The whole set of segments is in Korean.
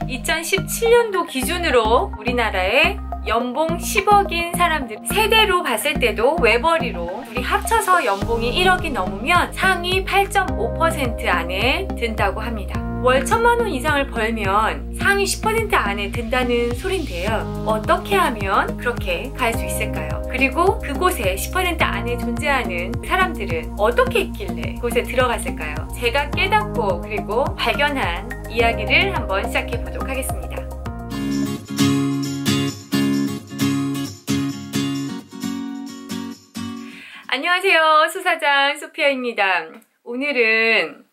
2017년도 기준으로 우리나라에 연봉 10억인 사람들 세대로 봤을 때도 외벌이로 둘이 합쳐서 연봉이 1억이 넘으면 상위 8.5% 안에 든다고 합니다. 월 1,000만 원 이상을 벌면 상위 10% 안에 든다는 소린데요. 어떻게 하면 그렇게 갈 수 있을까요? 그리고 그곳에 10% 안에 존재하는 사람들은 어떻게 있길래 그곳에 들어갔을까요? 제가 깨닫고 그리고 발견한 이야기를 한번 시작해 보도록 하겠습니다. 안녕하세요. 수사장 소피아입니다. 오늘은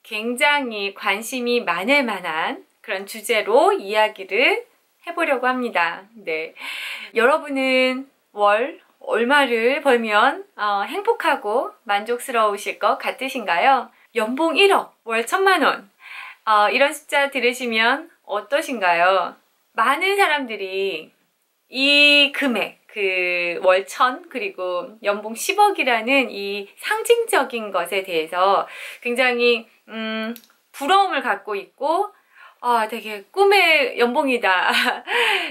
굉장히 관심이 많을 만한 그런 주제로 이야기를 해보려고 합니다. 네, 여러분은 월 얼마를 벌면 행복하고 만족스러우실 것 같으신가요? 연봉 1억, 월 1,000만 원 이런 숫자 들으시면 어떠신가요? 많은 사람들이 이 금액, 월 1,000 그리고 연봉 10억이라는 이 상징적인 것에 대해서 굉장히 부러움을 갖고 있고 되게 꿈의 연봉이다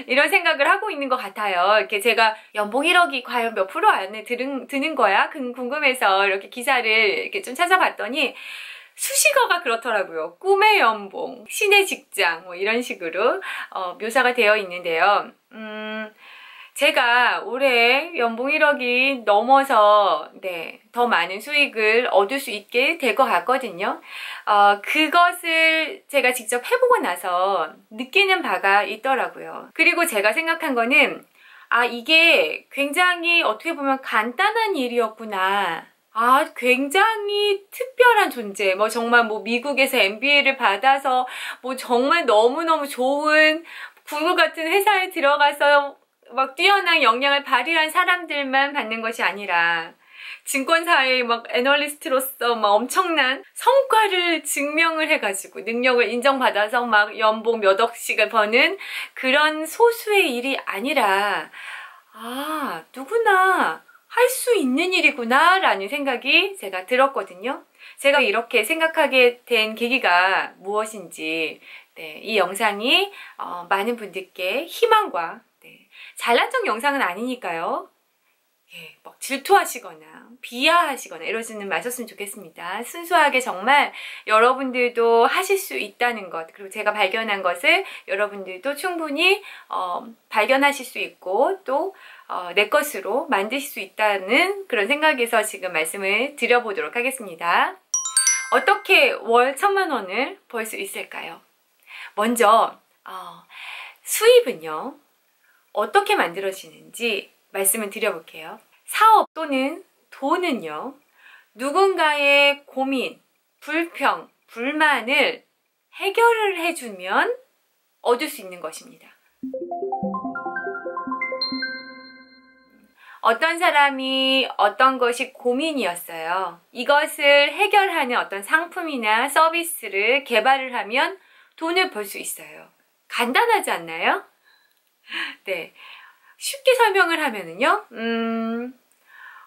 이런 생각을 하고 있는 것 같아요. 이렇게 제가 연봉 1억이 과연 몇 프로 안에 드는 거야? 궁금해서 이렇게 기사를 이렇게 좀 찾아봤더니 수식어가 그렇더라고요. 꿈의 연봉, 신의 직장 뭐 이런 식으로 묘사가 되어 있는데요. 제가 올해 연봉 1억이 넘어서 더 많은 수익을 얻을 수 있게 될 것 같거든요. 그것을 제가 직접 해보고 나서 느끼는 바가 있더라고요. 그리고 제가 생각한 거는 이게 굉장히 어떻게 보면 간단한 일이었구나. 굉장히 특별한 존재. 정말 미국에서 MBA를 받아서 정말 너무너무 좋은 구글 같은 회사에 들어가서 뛰어난 역량을 발휘한 사람들만 받는 것이 아니라 증권사의 애널리스트로서 엄청난 성과를 증명을 해가지고 능력을 인정받아서 연봉 몇 억씩을 버는 그런 소수의 일이 아니라 누구나 할 수 있는 일이구나 라는 생각이 제가 들었거든요. 제가 이렇게 생각하게 된 계기가 무엇인지 이 영상이 많은 분들께 희망과 잘난 척 영상은 아니니까요. 질투하시거나 비하하시거나 이러지는 마셨으면 좋겠습니다. 순수하게 정말 여러분들도 하실 수 있다는 것, 그리고 제가 발견한 것을 여러분들도 충분히 발견하실 수 있고 또 내 것으로 만드실 수 있다는 그런 생각에서 지금 말씀을 드려보도록 하겠습니다. 어떻게 월 1,000만 원을 벌 수 있을까요? 먼저 수입은요 어떻게 만들어지는지 말씀을 드려볼게요. 사업 또는 돈은요, 누군가의 고민, 불평, 불만을 해결을 해주면 얻을 수 있는 것입니다. 어떤 사람이 어떤 것이 고민이었어요. 이것을 해결하는 어떤 상품이나 서비스를 개발을 하면 돈을 벌 수 있어요. 간단하지 않나요? 네, 쉽게 설명을 하면은요,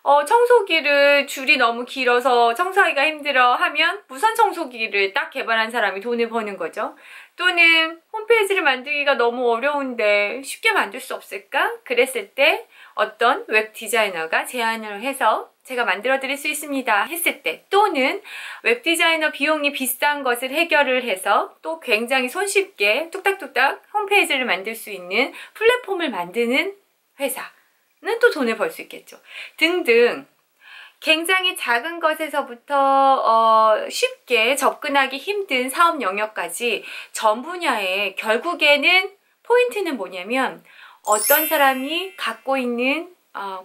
청소기를 줄이 너무 길어서 청소하기가 힘들어 하면 무선 청소기를 딱 개발한 사람이 돈을 버는 거죠. 또는 홈페이지를 만들기가 너무 어려운데 쉽게 만들 수 없을까? 그랬을 때 어떤 웹 디자이너가 제안을 해서 제가 만들어 드릴 수 있습니다 했을 때, 또는 웹 디자이너 비용이 비싼 것을 해결을 해서 또 굉장히 손쉽게 뚝딱뚝딱 홈페이지를 만들 수 있는 플랫폼을 만드는 회사는 또 돈을 벌 수 있겠죠. 등등 굉장히 작은 것에서부터 쉽게 접근하기 힘든 사업 영역까지 전 분야에 결국에는 포인트는 뭐냐면 어떤 사람이 갖고 있는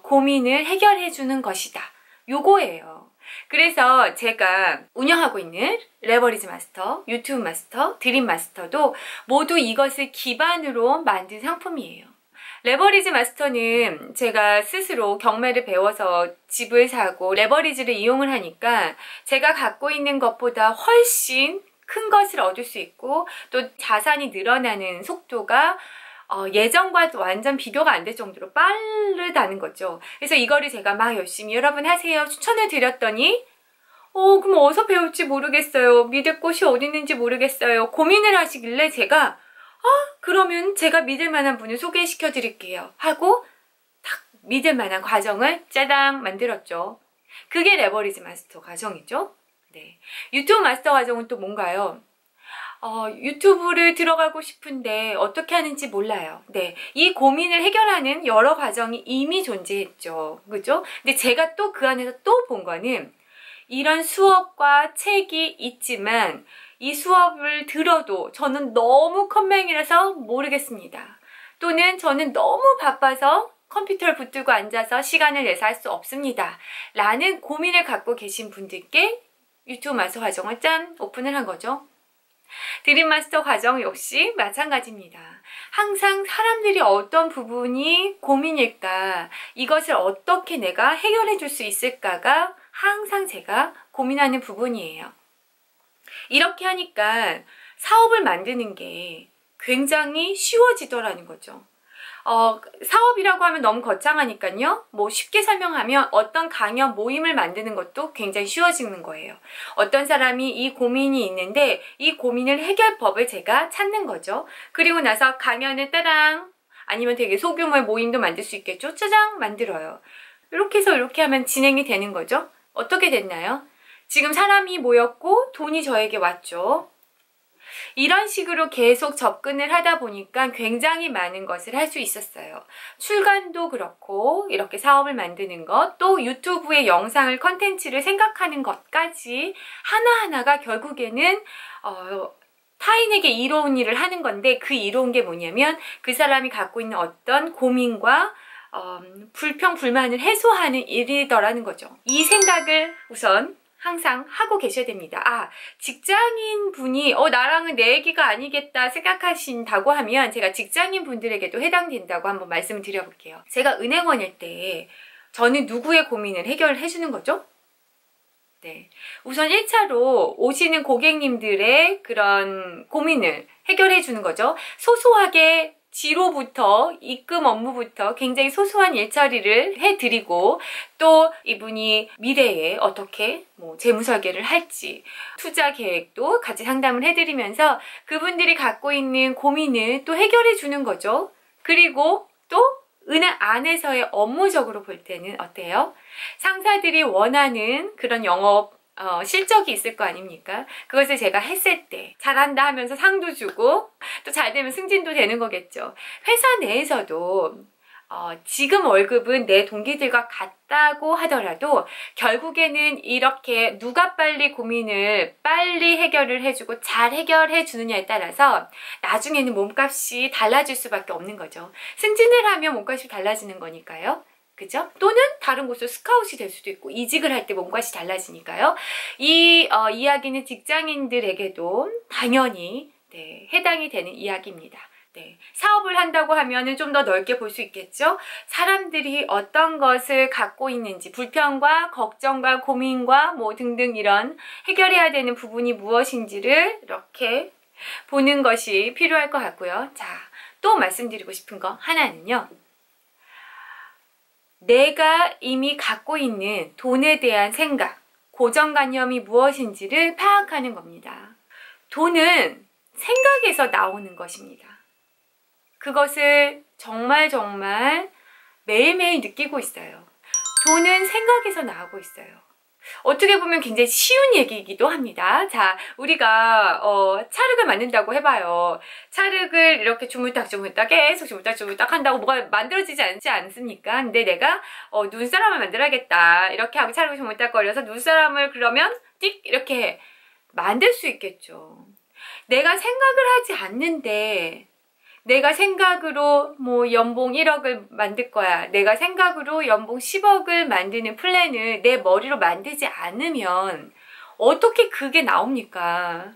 고민을 해결해 주는 것이다. 요거예요. 그래서 제가 운영하고 있는 레버리지 마스터, 유튜브 마스터, 드림 마스터도 모두 이것을 기반으로 만든 상품이에요. 레버리지 마스터는 제가 스스로 경매를 배워서 집을 사고 레버리지를 이용을 하니까 제가 갖고 있는 것보다 훨씬 큰 것을 얻을 수 있고 또 자산이 늘어나는 속도가 예전과 완전 비교가 안 될 정도로 빠르다는 거죠. 그래서 이거를 제가 막 열심히 여러분 하세요 추천을 드렸더니 그럼 어디서 배울지 모르겠어요. 믿을 곳이 어디 있는지 모르겠어요. 고민을 하시길래 제가 그러면 제가 믿을 만한 분을 소개시켜 드릴게요 하고 딱 믿을 만한 과정을 짜당 만들었죠. 그게 레버리지 마스터 과정이죠. 네. 유튜브 마스터 과정은 또 뭔가요? 유튜브를 들어가고 싶은데 어떻게 하는지 몰라요. 네. 이 고민을 해결하는 여러 과정이 이미 존재했죠. 그죠? 근데 제가 또 그 안에서 또 본 거는 이런 수업과 책이 있지만 이 수업을 들어도 저는 너무 컴맹이라서 모르겠습니다. 또는 저는 너무 바빠서 컴퓨터를 붙들고 앉아서 시간을 내서 할 수 없습니다. 라는 고민을 갖고 계신 분들께 유튜브 마스터 과정을 짠! 오픈을 한 거죠. 드림 마스터 과정 역시 마찬가지입니다. 항상 사람들이 어떤 부분이 고민일까, 이것을 어떻게 내가 해결해 줄 수 있을까가 항상 제가 고민하는 부분이에요. 이렇게 하니까 사업을 만드는 게 굉장히 쉬워지더라는 거죠. 사업이라고 하면 너무 거창하니까요. 뭐 쉽게 설명하면 어떤 강연 모임을 만드는 것도 굉장히 쉬워지는 거예요. 어떤 사람이 이 고민이 있는데 이 고민을 해결법을 제가 찾는 거죠. 그리고 나서 강연을 따랑, 아니면 되게 소규모의 모임도 만들 수 있겠죠. 짜장 만들어요. 이렇게 해서 이렇게 하면 진행이 되는 거죠. 어떻게 됐나요? 지금 사람이 모였고 돈이 저에게 왔죠. 이런 식으로 계속 접근을 하다 보니까 굉장히 많은 것을 할 수 있었어요. 출간도 그렇고 이렇게 사업을 만드는 것, 또 유튜브의 영상을 컨텐츠를 생각하는 것까지 하나하나가 결국에는 타인에게 이로운 일을 하는 건데, 그 이로운 게 뭐냐면 그 사람이 갖고 있는 어떤 고민과 불평, 불만을 해소하는 일이더라는 거죠. 이 생각을 우선 항상 하고 계셔야 됩니다. 직장인 분이 나랑은 내 얘기가 아니겠다 생각하신다고 하면 제가 직장인 분들에게도 해당된다고 한번 말씀을 드려볼게요. 제가 은행원일 때 저는 누구의 고민을 해결해 주는 거죠? 네. 우선 1차로 오시는 고객님들의 그런 고민을 해결해 주는 거죠. 소소하게 지로부터 입금 업무부터 굉장히 소소한 일처리를 해드리고, 또 이분이 미래에 어떻게 재무 설계를 할지 투자 계획도 같이 상담을 해드리면서 그분들이 갖고 있는 고민을 또 해결해 주는 거죠. 그리고 또 은행 안에서의 업무적으로 볼 때는 어때요? 상사들이 원하는 그런 영업 실적이 있을 거 아닙니까? 그것을 제가 했을 때 잘한다 하면서 상도 주고 또 잘 되면 승진도 되는 거겠죠. 회사 내에서도 지금 월급은 내 동기들과 같다고 하더라도 결국에는 이렇게 누가 빨리 고민을 빨리 해결을 해주고 잘 해결해 주느냐에 따라서 나중에는 몸값이 달라질 수밖에 없는 거죠. 승진을 하면 몸값이 달라지는 거니까요. 그죠? 또는 다른 곳으로 스카웃이 될 수도 있고 이직을 할 때 몸값이 달라지니까요. 이 이야기는 직장인들에게도 당연히 해당이 되는 이야기입니다. 사업을 한다고 하면은 좀 더 넓게 볼 수 있겠죠? 사람들이 어떤 것을 갖고 있는지, 불평과 걱정과 고민과 등등 이런 해결해야 되는 부분이 무엇인지를 이렇게 보는 것이 필요할 것 같고요. 자, 또 말씀드리고 싶은 거 하나는요. 내가 이미 갖고 있는 돈에 대한 생각, 고정관념이 무엇인지를 파악하는 겁니다. 돈은 생각에서 나오는 것입니다. 그것을 정말 매일매일 느끼고 있어요. 돈은 생각에서 나오고 있어요. 어떻게 보면 굉장히 쉬운 얘기이기도 합니다. 자, 우리가 찰흙을 만든다고 해봐요. 찰흙을 이렇게 주물딱주물딱 계속 주물딱주물딱 한다고 뭐가 만들어지지 않지 않습니까? 근데 내가 눈사람을 만들어야겠다 이렇게 하고 찰흙을 주물딱거려서 눈사람을 그러면 띡 이렇게 만들 수 있겠죠. 내가 생각을 하지 않는데 내가 생각으로 연봉 1억을 만들 거야, 내가 생각으로 연봉 10억을 만드는 플랜을 내 머리로 만들지 않으면 어떻게 그게 나옵니까?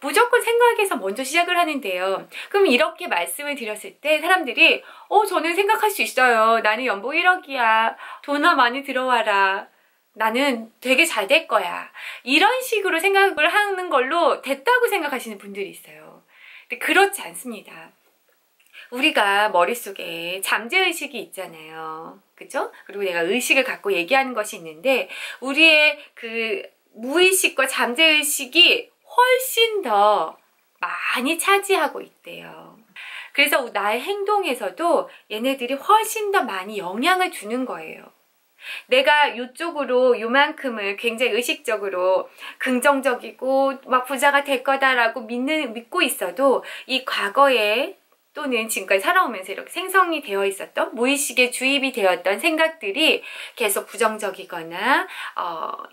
무조건 생각에서 먼저 시작을 하는데요. 그럼 이렇게 말씀을 드렸을 때 사람들이 저는 생각할 수 있어요. 나는 연봉 1억이야. 돈아 많이 들어와라. 나는 되게 잘 될 거야. 이런 식으로 생각을 하는 걸로 됐다고 생각하시는 분들이 있어요. 근데 그렇지 않습니다. 우리가 머릿속에 잠재의식이 있잖아요. 그죠? 그리고 내가 의식을 갖고 얘기하는 것이 있는데 우리의 그 무의식과 잠재의식이 훨씬 더 많이 차지하고 있대요. 그래서 나의 행동에서도 얘네들이 훨씬 더 많이 영향을 주는 거예요. 내가 이쪽으로 요만큼을 굉장히 의식적으로 긍정적이고 막 부자가 될 거다라고 믿고 있어도 이 과거에 또는 지금까지 살아오면서 이렇게 생성이 되어 있었던 무의식에 주입이 되었던 생각들이 계속 부정적이거나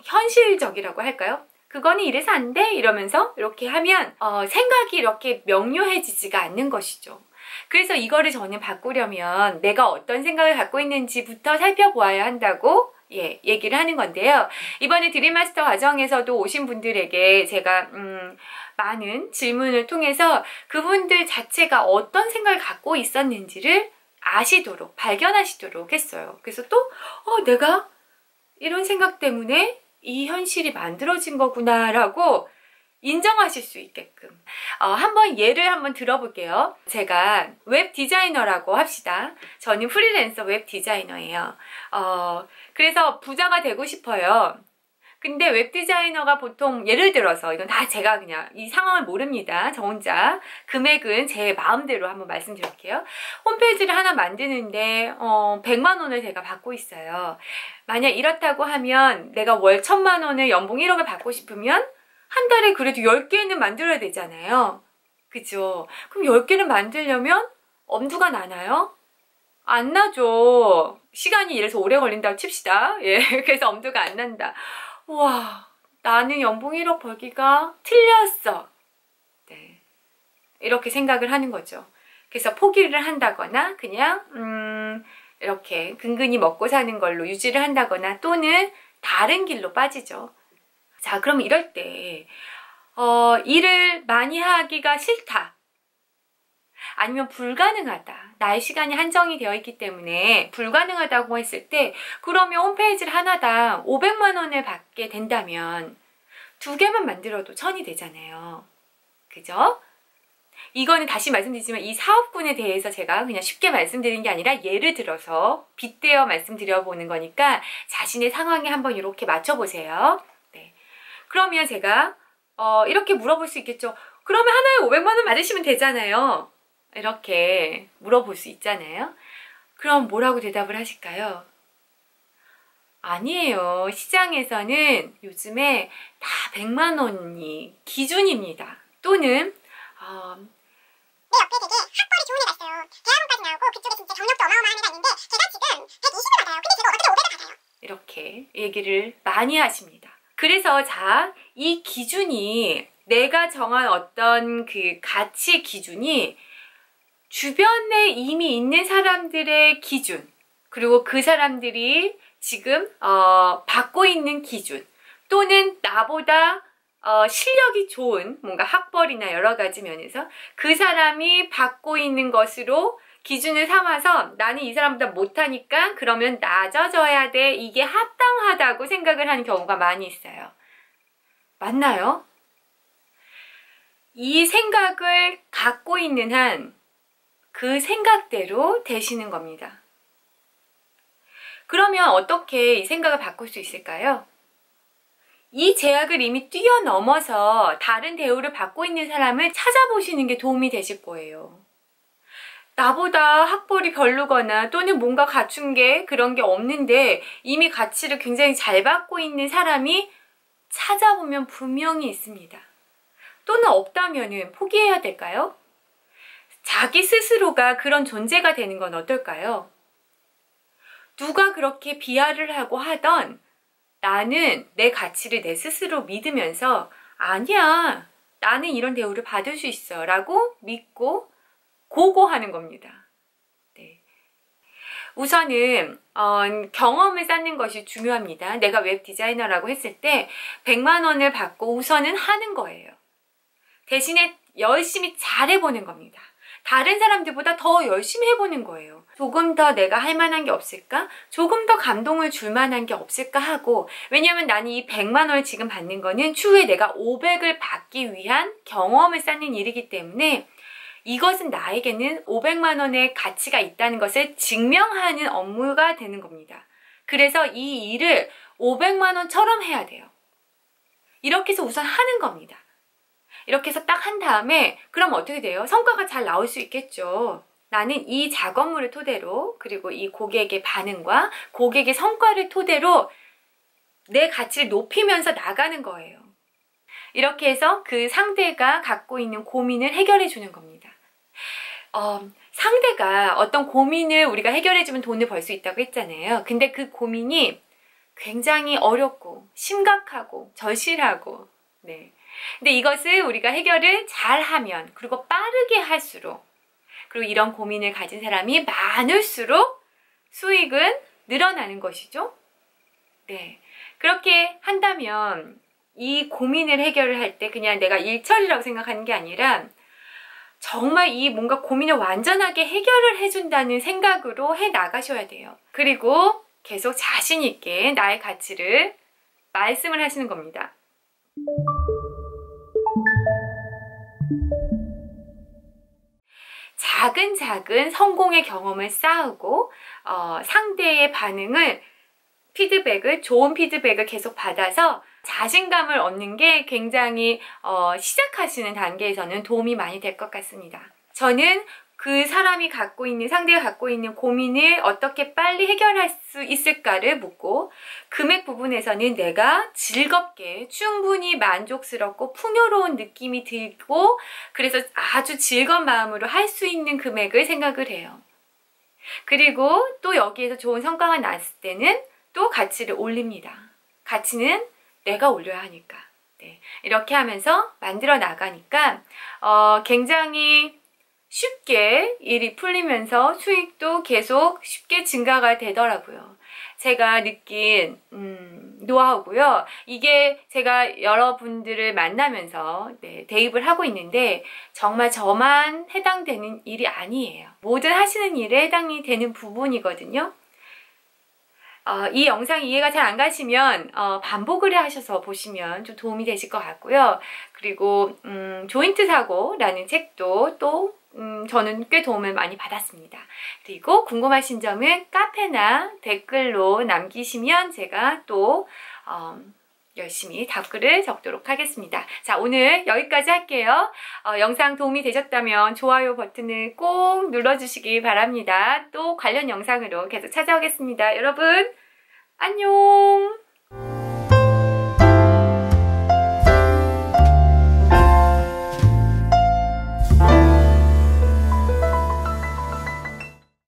현실적이라고 할까요? 그거는 이래서 안 돼? 이러면서 이렇게 하면 생각이 이렇게 명료해지지가 않는 것이죠. 그래서 이거를 저는 바꾸려면 내가 어떤 생각을 갖고 있는지부터 살펴보아야 한다고 얘기를 하는 건데요. 이번에 드림마스터 과정에서도 오신 분들에게 제가 많은 질문을 통해서 그분들 자체가 어떤 생각을 갖고 있었는지를 아시도록, 발견하시도록 했어요. 그래서 또 내가 이런 생각 때문에 이 현실이 만들어진 거구나 라고 인정하실 수 있게끔 한번 예를 한번 들어볼게요. 제가 웹 디자이너라고 합시다. 저는 프리랜서 웹 디자이너예요. 그래서 부자가 되고 싶어요. 근데 웹 디자이너가 보통 예를 들어서 이건 다 제가 그냥 이 상황을 모릅니다. 저 혼자 금액은 제 마음대로 한번 말씀드릴게요. 홈페이지를 하나 만드는데 100만 원을 제가 받고 있어요. 만약 이렇다고 하면 내가 월 1000만 원을 연봉 1억을 받고 싶으면 한 달에 그래도 10개는 만들어야 되잖아요. 그죠? 그럼 10개를 만들려면 엄두가 나나요? 안 나죠. 시간이 이래서 오래 걸린다고 칩시다. 그래서 엄두가 안 난다. 우와, 나는 연봉 1억 벌기가 틀렸어. 네, 이렇게 생각을 하는 거죠. 그래서 포기를 한다거나 그냥 이렇게 근근히 먹고 사는 걸로 유지를 한다거나 또는 다른 길로 빠지죠. 자, 그럼 이럴 때 일을 많이 하기가 싫다. 아니면 불가능하다. 나의 시간이 한정이 되어 있기 때문에 불가능하다고 했을 때 그러면 홈페이지를 하나당 500만 원을 받게 된다면 2개만 만들어도 1000이 되잖아요. 그죠? 이거는 다시 말씀드리지만 이 사업군에 대해서 제가 그냥 쉽게 말씀드린 게 아니라 예를 들어서 빗대어 말씀드려보는 거니까 자신의 상황에 한번 이렇게 맞춰보세요. 네. 그러면 제가 이렇게 물어볼 수 있겠죠. 그러면 하나에 500만 원 받으시면 되잖아요. 이렇게 물어볼 수 있잖아요. 그럼 뭐라고 대답을 하실까요? 아니에요. 시장에서는 요즘에 다 100만 원이 기준입니다. 또는 내 옆에 되게 학벌이 좋은 애가 있어요. 대학원까지 나오고 그쪽에 진짜 경력도 어마어마한 애가 있는데 제가 지금 120을 받아요. 근데 제가 어떻게 500을 받아요? 이렇게 얘기를 많이 하십니다. 그래서 자, 이 기준이 내가 정한 어떤 그 가치 기준이 주변에 이미 있는 사람들의 기준, 그리고 그 사람들이 지금 받고 있는 기준, 또는 나보다 실력이 좋은 뭔가 학벌이나 여러 가지 면에서 그 사람이 받고 있는 것으로 기준을 삼아서 나는 이 사람보다 못하니까 그러면 낮아져야 돼. 이게 합당하다고 생각을 하는 경우가 많이 있어요. 맞나요? 이 생각을 갖고 있는 한 그 생각대로 되시는 겁니다. 그러면 어떻게 이 생각을 바꿀 수 있을까요? 이 제약을 이미 뛰어넘어서 다른 대우를 받고 있는 사람을 찾아보시는 게 도움이 되실 거예요. 나보다 학벌이 별로거나 또는 뭔가 갖춘 게 그런 게 없는데 이미 가치를 굉장히 잘 받고 있는 사람이 찾아보면 분명히 있습니다. 또는 없다면은 포기해야 될까요? 자기 스스로가 그런 존재가 되는 건 어떨까요? 누가 그렇게 비하를 하고 하던 나는 내 가치를 내 스스로 믿으면서 아니야, 나는 이런 대우를 받을 수 있어 라고 믿고 고고하는 겁니다. 네. 우선은 경험을 쌓는 것이 중요합니다. 내가 웹 디자이너라고 했을 때 100만 원을 받고 우선은 하는 거예요. 대신에 열심히 잘해보는 겁니다. 다른 사람들보다 더 열심히 해보는 거예요. 조금 더 내가 할 만한 게 없을까? 조금 더 감동을 줄 만한 게 없을까 하고, 왜냐면 나는 이 100만 원을 지금 받는 거는 추후에 내가 500을 받기 위한 경험을 쌓는 일이기 때문에 이것은 나에게는 500만 원의 가치가 있다는 것을 증명하는 업무가 되는 겁니다. 그래서 이 일을 500만 원처럼 해야 돼요. 이렇게 해서 우선 하는 겁니다. 이렇게 해서 딱 한 다음에 그럼 어떻게 돼요? 성과가 잘 나올 수 있겠죠. 나는 이 작업물을 토대로 그리고 이 고객의 반응과 고객의 성과를 토대로 내 가치를 높이면서 나가는 거예요. 이렇게 해서 그 상대가 갖고 있는 고민을 해결해 주는 겁니다. 상대가 어떤 고민을 우리가 해결해 주면 돈을 벌 수 있다고 했잖아요. 근데 그 고민이 굉장히 어렵고 심각하고 절실하고 네. 근데 이것을 우리가 해결을 잘하면 그리고 빠르게 할수록 그리고 이런 고민을 가진 사람이 많을수록 수익은 늘어나는 것이죠. 네. 그렇게 한다면 이 고민을 해결을 할 때 그냥 내가 일처리라고 생각하는 게 아니라 정말 이 뭔가 고민을 완전하게 해결을 해준다는 생각으로 해 나가셔야 돼요. 그리고 계속 자신 있게 나의 가치를 말씀을 하시는 겁니다. 작은 성공의 경험을 쌓고 상대의 반응을 좋은 피드백을 계속 받아서 자신감을 얻는 게 굉장히 시작하시는 단계에서는 도움이 많이 될 것 같습니다. 저는 그 사람이 상대가 갖고 있는 고민을 어떻게 빨리 해결할 수 있을까를 묻고 금액 부분에서는 내가 즐겁게 충분히 만족스럽고 풍요로운 느낌이 들고 그래서 아주 즐거운 마음으로 할 수 있는 금액을 생각을 해요. 그리고 또 여기에서 좋은 성과가 났을 때는 또 가치를 올립니다. 가치는 내가 올려야 하니까. 네. 이렇게 하면서 만들어 나가니까 굉장히 쉽게 일이 풀리면서 수익도 계속 쉽게 증가가 되더라고요. 제가 느낀 노하우고요. 이게 제가 여러분들을 만나면서 대입을 하고 있는데 정말 저만 해당되는 일이 아니에요. 모든 하시는 일에 해당이 되는 부분이거든요. 이 영상 이해가 잘 안 가시면 반복을 하셔서 보시면 좀 도움이 되실 것 같고요. 그리고 조인트 사고라는 책도 또 저는 꽤 도움을 많이 받았습니다. 그리고 궁금하신 점은 카페나 댓글로 남기시면 제가 또 열심히 답글을 적도록 하겠습니다. 자, 오늘 여기까지 할게요. 영상 도움이 되셨다면 좋아요 버튼을 꼭 눌러주시기 바랍니다. 또 관련 영상으로 계속 찾아오겠습니다. 여러분, 안녕!